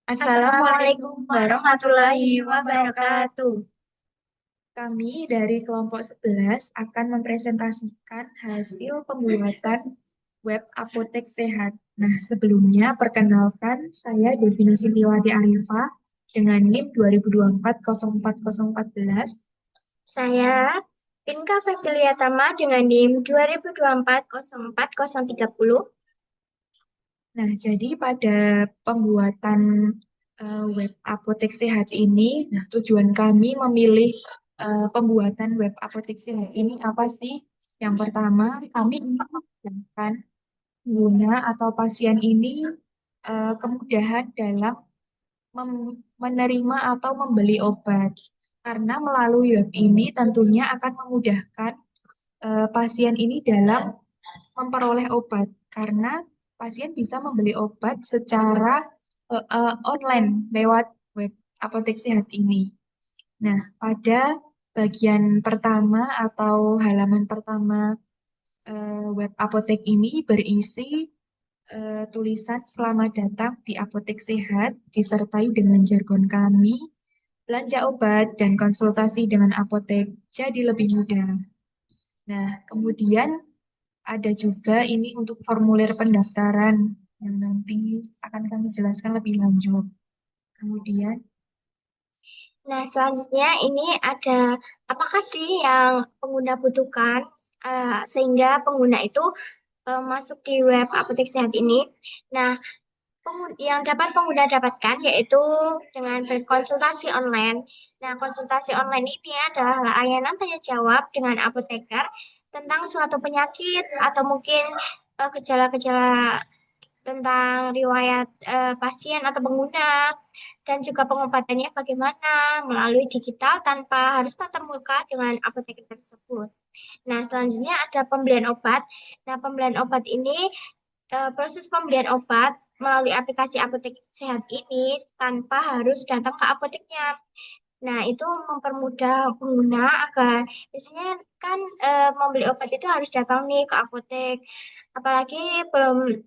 Assalamualaikum warahmatullahi wabarakatuh. Kami dari kelompok 11 akan mempresentasikan hasil pembuatan web apotek sehat. Nah, sebelumnya perkenalkan saya Devina Sintiwati Arifa dengan NIM 2024 Saya Pinka Fetiliatama dengan NIM 2024 04030. Nah, jadi pada pembuatan web apotek sehat ini, nah tujuan kami memilih pembuatan web apotek sehat ini apa sih? Yang pertama, kami ingin memudahkan pengguna atau pasien ini kemudahan dalam menerima atau membeli obat. Karena melalui web ini tentunya akan memudahkan pasien ini dalam memperoleh obat karena pasien bisa membeli obat secara online lewat web apotek sehat ini. Nah, pada bagian pertama atau halaman pertama web apotek ini berisi tulisan "Selamat datang di Apotek Sehat" disertai dengan jargon kami, belanja obat dan konsultasi dengan apotek jadi lebih mudah. Nah, kemudian ada juga ini untuk formulir pendaftaran yang nanti akan kami jelaskan lebih lanjut. Kemudian, Nah, selanjutnya ini ada apakah sih yang pengguna butuhkan sehingga pengguna itu masuk di web apotek sehat ini. Nah, yang dapat pengguna dapatkan yaitu dengan berkonsultasi online. Nah, konsultasi online ini adalah layanan tanya jawab dengan apoteker tentang suatu penyakit atau mungkin gejala-gejala tentang riwayat pasien atau pengguna dan juga pengobatannya bagaimana melalui digital tanpa harus tatap muka dengan apoteker tersebut. Nah, selanjutnya ada pembelian obat. Nah, pembelian obat ini proses pembelian obat melalui aplikasi apotek sehat ini tanpa harus datang ke apoteknya. Nah, itu mempermudah pengguna agar biasanya kan membeli obat itu harus datang nih ke apotek. Apalagi belum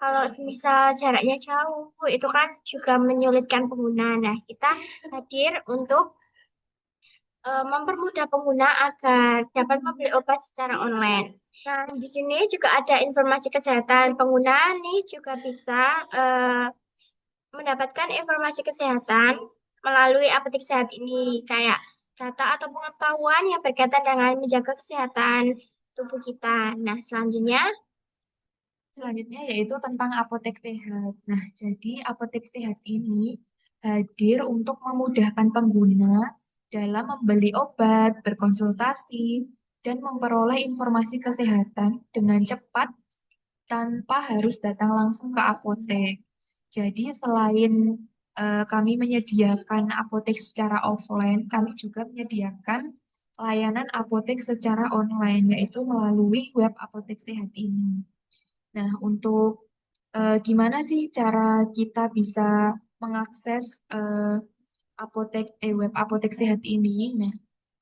kalau semisal jaraknya jauh, itu kan juga menyulitkan pengguna. Nah, kita hadir untuk mempermudah pengguna agar dapat membeli obat secara online. Nah, di sini juga ada informasi kesehatan pengguna nih juga bisa mendapatkan informasi kesehatan melalui apotek sehat ini kayak data atau pengetahuan yang berkaitan dengan menjaga kesehatan tubuh kita. Nah, selanjutnya yaitu tentang apotek sehat. Nah, jadi apotek sehat ini hadir untuk memudahkan pengguna dalam membeli obat, berkonsultasi, dan memperoleh informasi kesehatan dengan cepat tanpa harus datang langsung ke apotek. Jadi selain kami menyediakan apotek secara offline, kami juga menyediakan layanan apotek secara online, yaitu melalui web apotek sehat ini. Nah, untuk gimana sih cara kita bisa mengakses web apotek sehat ini? Nah,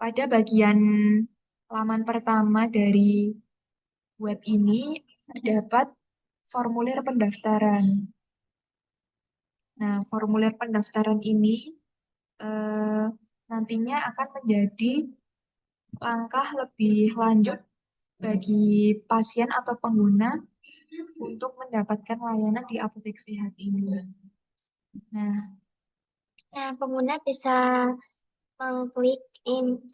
pada bagian laman pertama dari web ini terdapat formulir pendaftaran. Nah, formulir pendaftaran ini eh, nantinya akan menjadi langkah lebih lanjut bagi pasien atau pengguna untuk mendapatkan layanan di apotek sehat ini. Nah, pengguna bisa mengklik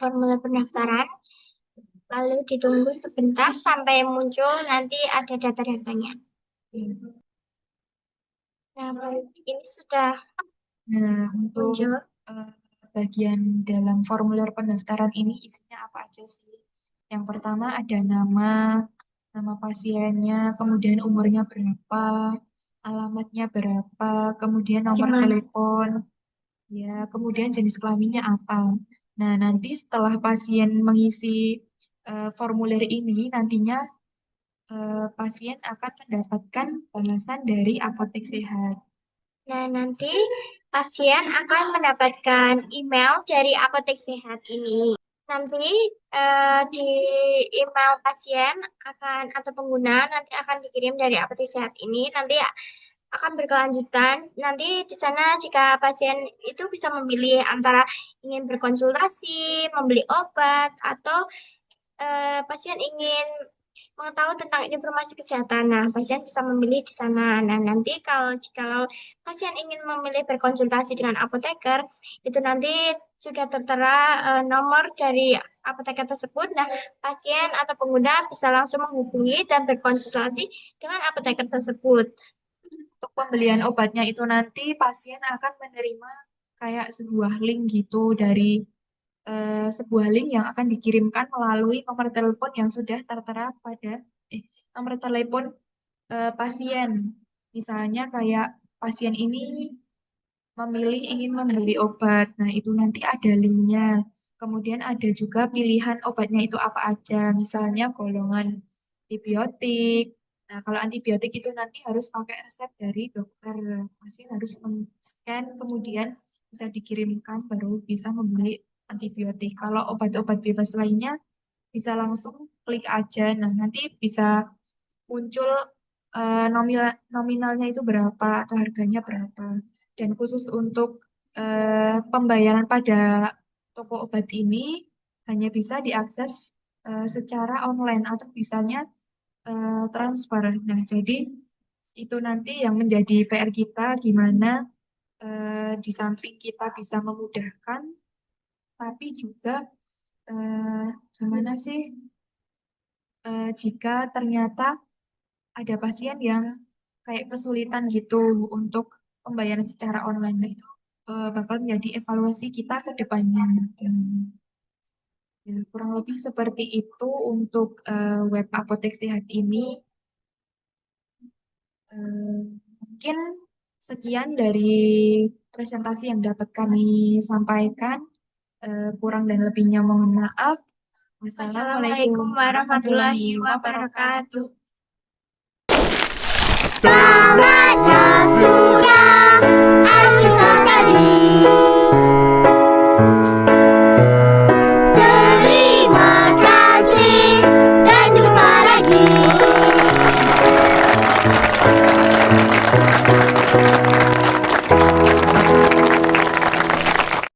formulir pendaftaran, lalu ditunggu sebentar sampai muncul nanti ada data-datanya. Nah, ini sudah untuk muncul. eh, bagian dalam formulir pendaftaran ini isinya apa aja sih? Yang pertama ada nama pasiennya, kemudian umurnya berapa, alamatnya berapa, kemudian nomor Gimana? telepon, ya, kemudian jenis kelaminnya apa. Nah, nanti setelah pasien mengisi formulir ini, nantinya pasien akan mendapatkan balasan dari apotek sehat. Nah, nanti pasien akan mendapatkan email dari apotek sehat ini. Nanti di email pasien akan atau pengguna nanti akan dikirim dari apotek sehat ini. Nanti akan berkelanjutan. Nanti di sana jika pasien itu bisa memilih antara ingin berkonsultasi, membeli obat, atau pasien ingin mengetahui tentang informasi kesehatan. Nah, pasien bisa memilih di sana. Nah, nanti jikalau pasien ingin memilih berkonsultasi dengan apoteker, itu nanti sudah tertera nomor dari apoteker tersebut. Nah, pasien atau pengguna bisa langsung menghubungi dan berkonsultasi dengan apoteker tersebut. Untuk pembelian obatnya itu nanti pasien akan menerima kayak sebuah link gitu dari sebuah link yang akan dikirimkan melalui nomor telepon yang sudah tertera pada nomor telepon pasien. Misalnya kayak pasien ini memilih ingin membeli obat. Nah, itu nanti ada linknya. Kemudian ada juga pilihan obatnya itu apa aja. Misalnya golongan antibiotik. Nah, kalau antibiotik itu nanti harus pakai resep dari dokter. Pasien harus men-scan, kemudian bisa dikirimkan baru bisa membeli antibiotik. Kalau obat-obat bebas lainnya bisa langsung klik aja. Nah, nanti bisa muncul nominalnya itu berapa atau harganya berapa. Dan khusus untuk pembayaran pada toko obat ini hanya bisa diakses secara online atau bisanya transfer. Nah, jadi itu nanti yang menjadi PR kita gimana di samping kita bisa memudahkan, tapi juga eh, gimana sih jika ternyata ada pasien yang kayak kesulitan gitu untuk pembayaran secara online. Nah, itu bakal menjadi evaluasi kita ke depannya. Ya, kurang lebih seperti itu untuk web Apotek Sehat ini. Eh, Mungkin sekian dari presentasi yang dapat kami sampaikan. Kurang dan lebihnya mohon maaf. Wassalamualaikum Wassalamualaikum warahmatullahi warahmatullahi wabarakatuh. wabarakatuh. Tamatnya sudah akhir sekali.